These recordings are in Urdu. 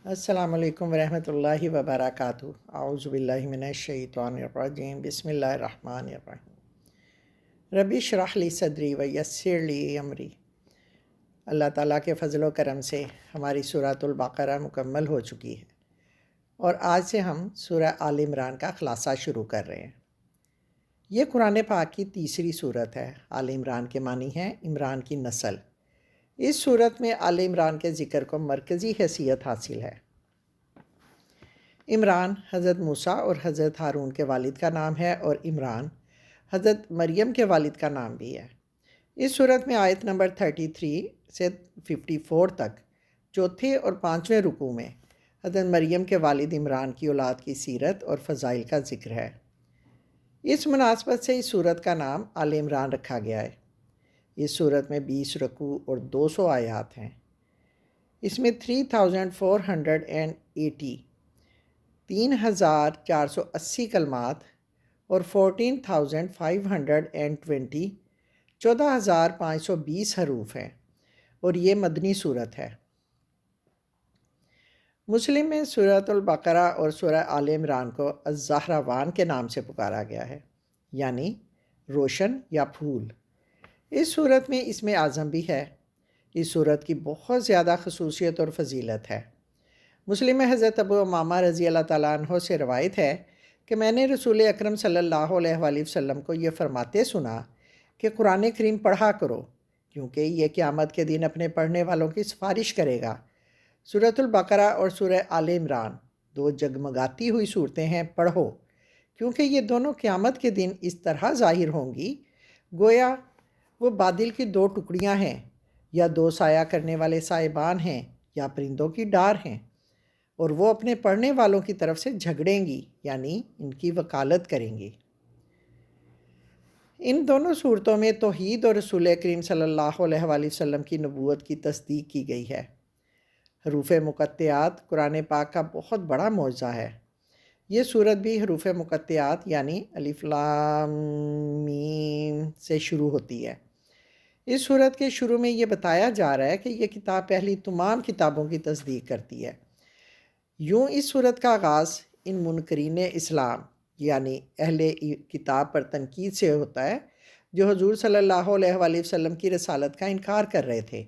السلام علیکم ورحمۃ اللہ وبرکاتہ۔ اعوذ باللہ من الشیطان الرجیم، بسم اللہ الرحمن الرحیم۔ رب اشرح لی صدری ویسر لی امری۔ اللہ تعالیٰ کے فضل و کرم سے ہماری سورۃ البقرہ مکمل ہو چکی ہے اور آج سے ہم سورہ آل عمران کا خلاصہ شروع کر رہے ہیں۔ یہ قرآن پاک کی تیسری سورت ہے۔ آل عمران کے معنی ہیں عمران کی نسل۔ اس سورت میں آل عمران کے ذکر کو مرکزی حیثیت حاصل ہے۔ عمران حضرت موسیٰ اور حضرت ہارون کے والد کا نام ہے اور عمران حضرت مریم کے والد کا نام بھی ہے۔ اس سورت میں آیت نمبر 33 سے 54 تک چوتھے اور پانچویں رکوع میں حضرت مریم کے والد عمران کی اولاد کی سیرت اور فضائل کا ذکر ہے۔ اس مناسبت سے اس سورت کا نام آل عمران رکھا گیا ہے۔ اس سورت میں 20 رکوع اور 200 آیات ہیں۔ اس میں 3480 3480 کلمات اور 14520 14520 حروف ہیں اور یہ مدنی سورت ہے۔ مسلم میں سورۃ البقرہ اور سورہ آل عمران کو الزہراوان کے نام سے پکارا گیا ہے، یعنی روشن یا پھول۔ اس سورت میں اسم اعظم بھی ہے۔ اس سورت کی بہت زیادہ خصوصیت اور فضیلت ہے۔ مسلم میں حضرت ابو امامہ رضی اللہ تعالیٰ عنہ سے روایت ہے کہ میں نے رسول اکرم صلی اللہ علیہ وآلہ وسلم کو یہ فرماتے سنا کہ قرآن کریم پڑھا کرو، کیونکہ یہ قیامت کے دن اپنے پڑھنے والوں کی سفارش کرے گا۔ سورۃ البقرہ اور سورہ آل عمران دو جگمگاتی ہوئی صورتیں ہیں، پڑھو، کیونکہ یہ دونوں قیامت کے دن اس طرح ظاہر ہوں گی گویا وہ بادل کی دو ٹکڑیاں ہیں، یا دو سایہ کرنے والے سائبان ہیں، یا پرندوں کی ڈار ہیں، اور وہ اپنے پڑھنے والوں کی طرف سے جھگڑیں گی، یعنی ان کی وکالت کریں گی۔ ان دونوں صورتوں میں توحید اور رسول کریم صلی اللہ علیہ وآلہ وسلم کی نبوت کی تصدیق کی گئی ہے۔ حروف مقطعات قرآن پاک کا بہت بڑا معجزہ ہے۔ یہ صورت بھی حروف مقطعات یعنی الف لام میم سے شروع ہوتی ہے۔ اس صورت کے شروع میں یہ بتایا جا رہا ہے کہ یہ کتاب پہلی تمام کتابوں کی تصدیق کرتی ہے۔ یوں اس صورت کا آغاز ان منکرین اسلام یعنی اہل کتاب پر تنقید سے ہوتا ہے جو حضور صلی اللہ علیہ وآلہ وسلم کی رسالت کا انکار کر رہے تھے،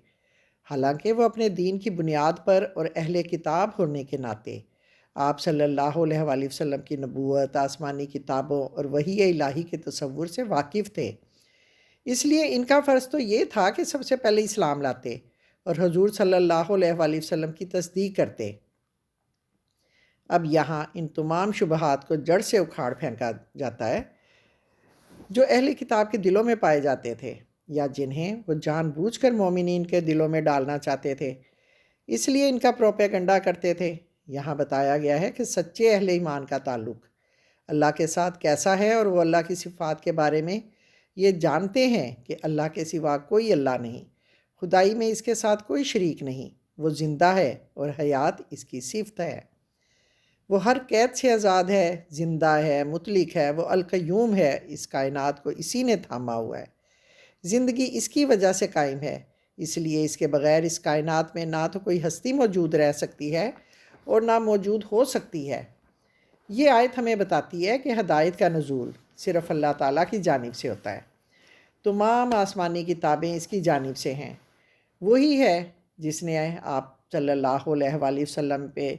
حالانکہ وہ اپنے دین کی بنیاد پر اور اہل کتاب ہونے کے ناطے آپ صلی اللہ علیہ وآلہ وسلم کی نبوت، آسمانی کتابوں اور وحی الہی کے تصور سے واقف تھے۔ اس لیے ان کا فرض تو یہ تھا کہ سب سے پہلے اسلام لاتے اور حضور صلی اللہ علیہ وآلہ وسلم کی تصدیق کرتے۔ اب یہاں ان تمام شبہات کو جڑ سے اکھاڑ پھینکا جاتا ہے جو اہل کتاب کے دلوں میں پائے جاتے تھے، یا جنہیں وہ جان بوجھ کر مومنین کے دلوں میں ڈالنا چاہتے تھے، اس لیے ان کا پروپیگنڈا کرتے تھے۔ یہاں بتایا گیا ہے کہ سچے اہل ایمان کا تعلق اللہ کے ساتھ کیسا ہے، اور وہ اللہ کی صفات کے بارے میں یہ جانتے ہیں کہ اللہ کے سوا کوئی اللہ نہیں، خدائی میں اس کے ساتھ کوئی شریک نہیں، وہ زندہ ہے اور حیات اس کی صفت ہے، وہ ہر قید سے آزاد ہے، زندہ ہے، مطلق ہے، وہ القیوم ہے، اس کائنات کو اسی نے تھاما ہوا ہے، زندگی اس کی وجہ سے قائم ہے، اس لیے اس کے بغیر اس کائنات میں نہ تو کوئی ہستی موجود رہ سکتی ہے اور نہ موجود ہو سکتی ہے۔ یہ آیت ہمیں بتاتی ہے کہ ہدایت کا نزول صرف اللہ تعالیٰ کی جانب سے ہوتا ہے، تمام آسمانی کتابیں اس کی جانب سے ہیں۔ وہی ہے جس نے آپ صلی اللہ علیہ وآلہ وسلم پہ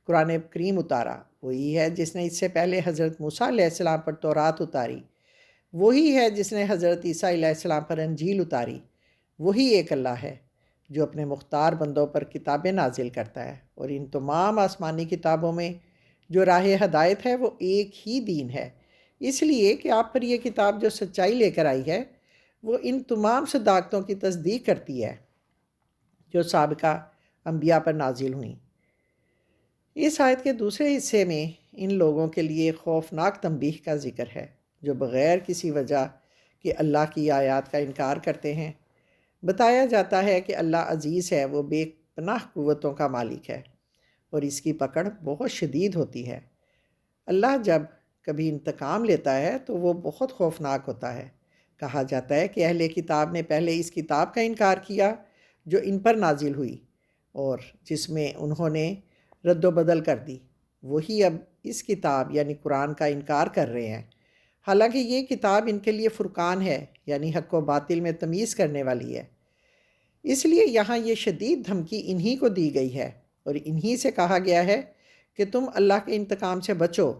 قرآن کریم اتارا، وہی ہے جس نے اس سے پہلے حضرت موسیٰ علیہ السلام پر تورات اتاری، وہی ہے جس نے حضرت عیسیٰ علیہ السلام پر انجیل اتاری۔ وہی ایک اللہ ہے جو اپنے مختار بندوں پر کتابیں نازل کرتا ہے، اور ان تمام آسمانی کتابوں میں جو راہ ہدایت ہے وہ ایک ہی دین ہے، اس لیے کہ آپ پر یہ کتاب جو سچائی لے کر آئی ہے وہ ان تمام صداقتوں کی تصدیق کرتی ہے جو سابقہ انبیاء پر نازل ہوئیں۔ اس آیت کے دوسرے حصے میں ان لوگوں کے لیے خوفناک تنبیہ کا ذکر ہے جو بغیر کسی وجہ کہ اللہ کی آیات کا انکار کرتے ہیں۔ بتایا جاتا ہے کہ اللہ عزیز ہے، وہ بے پناہ قوتوں کا مالک ہے اور اس کی پکڑ بہت شدید ہوتی ہے۔ اللہ جب کبھی انتقام لیتا ہے تو وہ بہت خوفناک ہوتا ہے۔ کہا جاتا ہے کہ اہل کتاب نے پہلے اس کتاب کا انکار کیا جو ان پر نازل ہوئی اور جس میں انہوں نے رد و بدل کر دی۔ وہی اب اس کتاب یعنی قرآن کا انکار کر رہے ہیں، حالانکہ یہ کتاب ان کے لیے فرقان ہے، یعنی حق و باطل میں تمیز کرنے والی ہے۔ اس لیے یہاں یہ شدید دھمکی انہی کو دی گئی ہے اور انہی سے کہا گیا ہے کہ تم اللہ کے انتقام سے بچو۔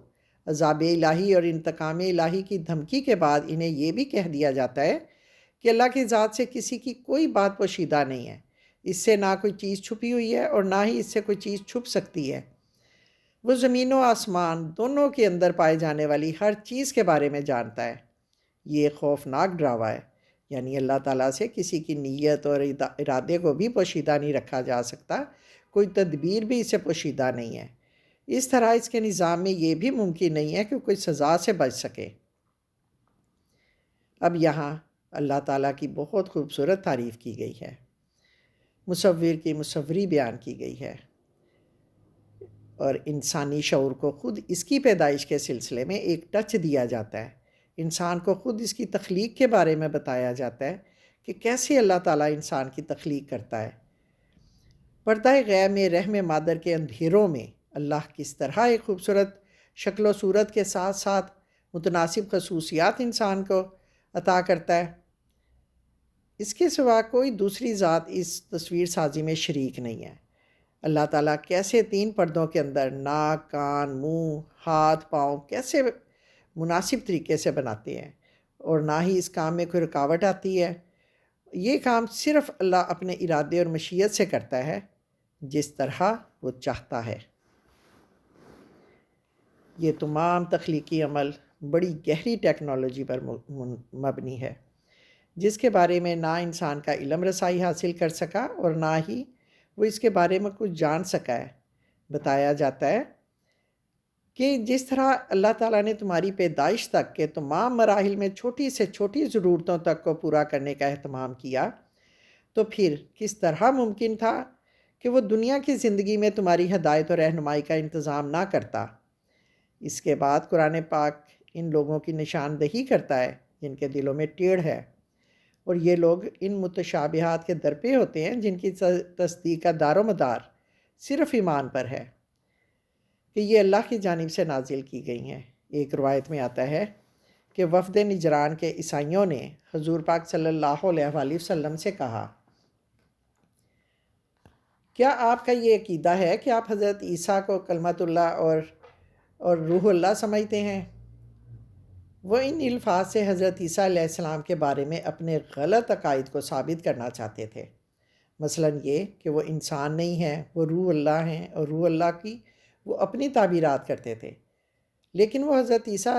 عذاب الہی اور انتقام الہی کی دھمکی کے بعد انہیں یہ بھی کہہ دیا جاتا ہے کہ اللہ کی ذات سے کسی کی کوئی بات پوشیدہ نہیں ہے، اس سے نہ کوئی چیز چھپی ہوئی ہے اور نہ ہی اس سے کوئی چیز چھپ سکتی ہے۔ وہ زمین و آسمان دونوں کے اندر پائے جانے والی ہر چیز کے بارے میں جانتا ہے۔ یہ خوفناک ڈراوا ہے، یعنی اللہ تعالیٰ سے کسی کی نیت اور ارادے کو بھی پوشیدہ نہیں رکھا جا سکتا، کوئی تدبیر بھی اسے پوشیدہ نہیں ہے۔ اس طرح اس کے نظام میں یہ بھی ممکن نہیں ہے کہ کوئی سزا سے بچ سکے۔ اب یہاں اللہ تعالیٰ کی بہت خوبصورت تعریف کی گئی ہے، مصور کی مصوری بیان کی گئی ہے، اور انسانی شعور کو خود اس کی پیدائش کے سلسلے میں ایک ٹچ دیا جاتا ہے۔ انسان کو خود اس کی تخلیق کے بارے میں بتایا جاتا ہے کہ کیسے اللہ تعالیٰ انسان کی تخلیق کرتا ہے۔ پردہ غیب میں رحم مادر کے اندھیروں میں اللہ کس طرح ایک خوبصورت شکل و صورت کے ساتھ ساتھ متناسب خصوصیات انسان کو عطا کرتا ہے، اس کے سوا کوئی دوسری ذات اس تصویر سازی میں شریک نہیں ہے۔ اللہ تعالیٰ کیسے 3 پردوں کے اندر ناک، کان، منہ، ہاتھ، پاؤں کیسے مناسب طریقے سے بناتے ہیں، اور نہ ہی اس کام میں کوئی رکاوٹ آتی ہے۔ یہ کام صرف اللہ اپنے ارادے اور مشیت سے کرتا ہے، جس طرح وہ چاہتا ہے۔ یہ تمام تخلیقی عمل بڑی گہری ٹیکنالوجی پر مبنی ہے، جس کے بارے میں نہ انسان کا علم رسائی حاصل کر سکا اور نہ ہی وہ اس کے بارے میں کچھ جان سکا ہے۔ بتایا جاتا ہے کہ جس طرح اللہ تعالیٰ نے تمہاری پیدائش تک کے تمام مراحل میں چھوٹی سے چھوٹی ضرورتوں تک کو پورا کرنے کا اہتمام کیا، تو پھر کس طرح ممکن تھا کہ وہ دنیا کی زندگی میں تمہاری ہدایت اور رہنمائی کا انتظام نہ کرتا۔ اس کے بعد قرآن پاک ان لوگوں کی نشاندہی کرتا ہے جن کے دلوں میں ٹیڑھ ہے، اور یہ لوگ ان متشابہات کے درپے ہوتے ہیں جن کی تصدیق کا دار و مدار صرف ایمان پر ہے کہ یہ اللہ کی جانب سے نازل کی گئی ہیں۔ ایک روایت میں آتا ہے کہ وفد نجران کے عیسائیوں نے حضور پاک صلی اللہ علیہ وآلہ وسلم سے کہا، کیا آپ کا یہ عقیدہ ہے کہ آپ حضرت عیسیٰ کو کلمۃ اللہ اور روح اللہ سمجھتے ہیں؟ وہ ان الفاظ سے حضرت عیسیٰ علیہ السلام کے بارے میں اپنے غلط عقائد کو ثابت کرنا چاہتے تھے، مثلاً یہ کہ وہ انسان نہیں ہیں، وہ روح اللہ ہیں، اور روح اللہ کی وہ اپنی تعبیرات کرتے تھے۔ لیکن وہ حضرت عیسیٰ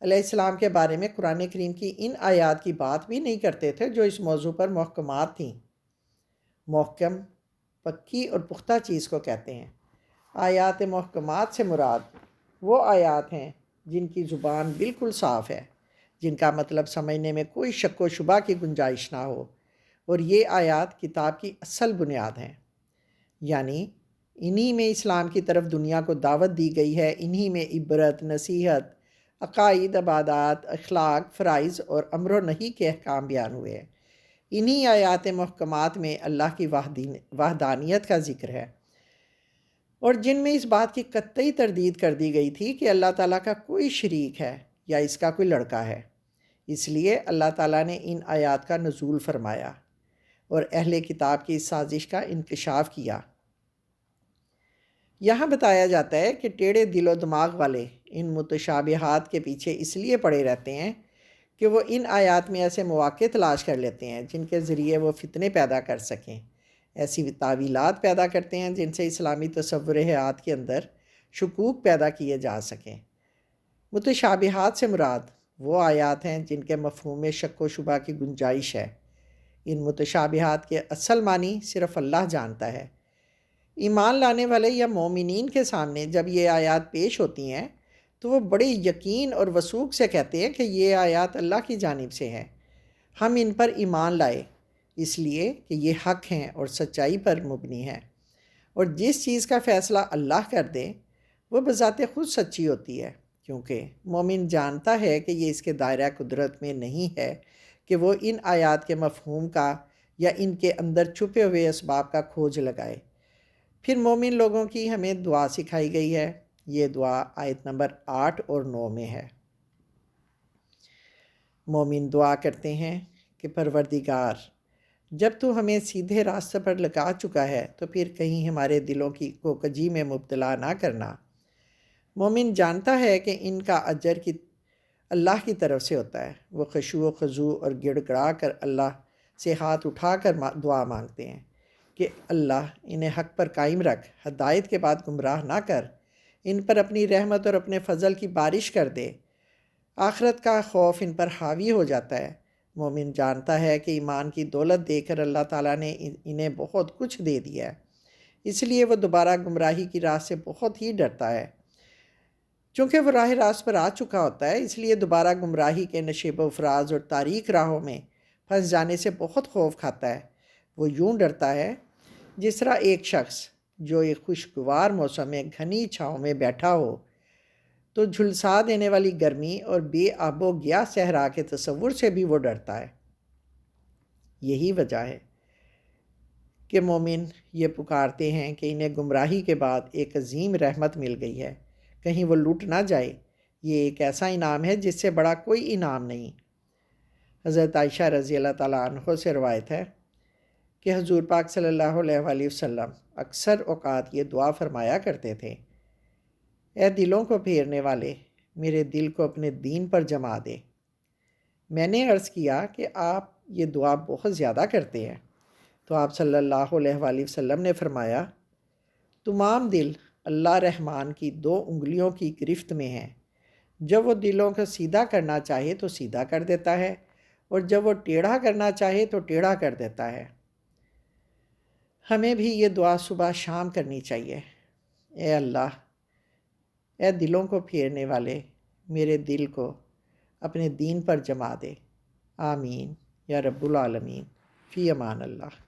علیہ السلام کے بارے میں قرآن کریم کی ان آیات کی بات بھی نہیں کرتے تھے جو اس موضوع پر محکمات تھیں۔ محکم پکی اور پختہ چیز کو کہتے ہیں۔ آیات محکمات سے مراد وہ آیات ہیں جن کی زبان بالکل صاف ہے، جن کا مطلب سمجھنے میں کوئی شک و شبہ کی گنجائش نہ ہو، اور یہ آیات کتاب کی اصل بنیاد ہیں۔ یعنی انہی میں اسلام کی طرف دنیا کو دعوت دی گئی ہے، انہی میں عبرت، نصیحت، عقائد، عبادات، اخلاق، فرائض اور امر و نہی کے احکام بیان ہوئے ہیں۔ انہی آیات محکمات میں اللہ کی وحدانیت کا ذکر ہے، اور جن میں اس بات کی قطعی تردید کر دی گئی تھی کہ اللہ تعالیٰ کا کوئی شریک ہے یا اس کا کوئی لڑکا ہے۔ اس لیے اللہ تعالیٰ نے ان آیات کا نزول فرمایا اور اہل کتاب کی اس سازش کا انکشاف کیا۔ یہاں بتایا جاتا ہے کہ ٹیڑھے دل و دماغ والے ان متشابہات کے پیچھے اس لیے پڑے رہتے ہیں کہ وہ ان آیات میں ایسے مواقع تلاش کر لیتے ہیں جن کے ذریعے وہ فتنے پیدا کر سکیں، ایسی تعویلات پیدا کرتے ہیں جن سے اسلامی تصور حیات کے اندر شکوک پیدا کیے جا سکیں۔ متشابہات سے مراد وہ آیات ہیں جن کے مفہوم میں شک و شبہ کی گنجائش ہے۔ ان متشابہات کے اصل معنی صرف اللہ جانتا ہے۔ ایمان لانے والے یا مومنین کے سامنے جب یہ آیات پیش ہوتی ہیں تو وہ بڑے یقین اور وثوق سے کہتے ہیں کہ یہ آیات اللہ کی جانب سے ہیں، ہم ان پر ایمان لائے اس لیے کہ یہ حق ہیں اور سچائی پر مبنی ہیں، اور جس چیز کا فیصلہ اللہ کر دے وہ بذات خود سچی ہوتی ہے، کیونکہ مومن جانتا ہے کہ یہ اس کے دائرہ قدرت میں نہیں ہے کہ وہ ان آیات کے مفہوم کا یا ان کے اندر چھپے ہوئے اسباب کا کھوج لگائے۔ پھر مومن لوگوں کی ہمیں دعا سکھائی گئی ہے۔ یہ دعا آیت نمبر 8 اور 9 میں ہے۔ مومن دعا کرتے ہیں کہ پروردگار، جب تو ہمیں سیدھے راستے پر لگا چکا ہے تو پھر کہیں ہمارے دلوں کی کو کجی میں مبتلا نہ کرنا۔ مومن جانتا ہے کہ ان کا اجر اللہ کی طرف سے ہوتا ہے۔ وہ خشوع و خضوع اور گڑ گڑا کر اللہ سے ہاتھ اٹھا کر دعا مانگتے ہیں کہ اللہ انہیں حق پر قائم رکھ، ہدایت کے بعد گمراہ نہ کر، ان پر اپنی رحمت اور اپنے فضل کی بارش کر دے۔ آخرت کا خوف ان پر حاوی ہو جاتا ہے۔ مومن جانتا ہے کہ ایمان کی دولت دے کر اللہ تعالیٰ نے انہیں بہت کچھ دے دیا ہے، اس لیے وہ دوبارہ گمراہی کی راہ سے بہت ہی ڈرتا ہے۔ چونکہ وہ راہ راست پر آ چکا ہوتا ہے، اس لیے دوبارہ گمراہی کے نشیب و فراز اور تاریک راہوں میں پھنس جانے سے بہت خوف کھاتا ہے۔ وہ یوں ڈرتا ہے جس طرح ایک شخص جو ایک خوشگوار موسم میں گھنی چھاؤں میں بیٹھا ہو تو جھلسا دینے والی گرمی اور بے آب و گیا صحرا کے تصور سے بھی وہ ڈرتا ہے۔ یہی وجہ ہے کہ مومن یہ پکارتے ہیں کہ انہیں گمراہی کے بعد ایک عظیم رحمت مل گئی ہے، کہیں وہ لوٹ نہ جائے۔ یہ ایک ایسا انعام ہے جس سے بڑا کوئی انعام نہیں۔ حضرت عائشہ رضی اللہ تعالیٰ عنہ سے روایت ہے کہ حضور پاک صلی اللہ علیہ وآلہ وسلم اکثر اوقات یہ دعا فرمایا کرتے تھے، اے دلوں کو پھیرنے والے، میرے دل کو اپنے دین پر جما دے۔ میں نے عرض کیا کہ آپ یہ دعا بہت زیادہ کرتے ہیں، تو آپ صلی اللہ علیہ وآلہ وسلم نے فرمایا، تمام دل اللہ رحمان کی 2 انگلیوں کی گرفت میں ہیں، جب وہ دلوں کو سیدھا کرنا چاہے تو سیدھا کر دیتا ہے، اور جب وہ ٹیڑھا کرنا چاہے تو ٹیڑھا کر دیتا ہے۔ ہمیں بھی یہ دعا صبح شام کرنی چاہیے۔ اے اللہ، اے دلوں کو پھیرنے والے، میرے دل کو اپنے دین پر جما دے۔ آمین یا رب العالمین۔ فی امان اللہ۔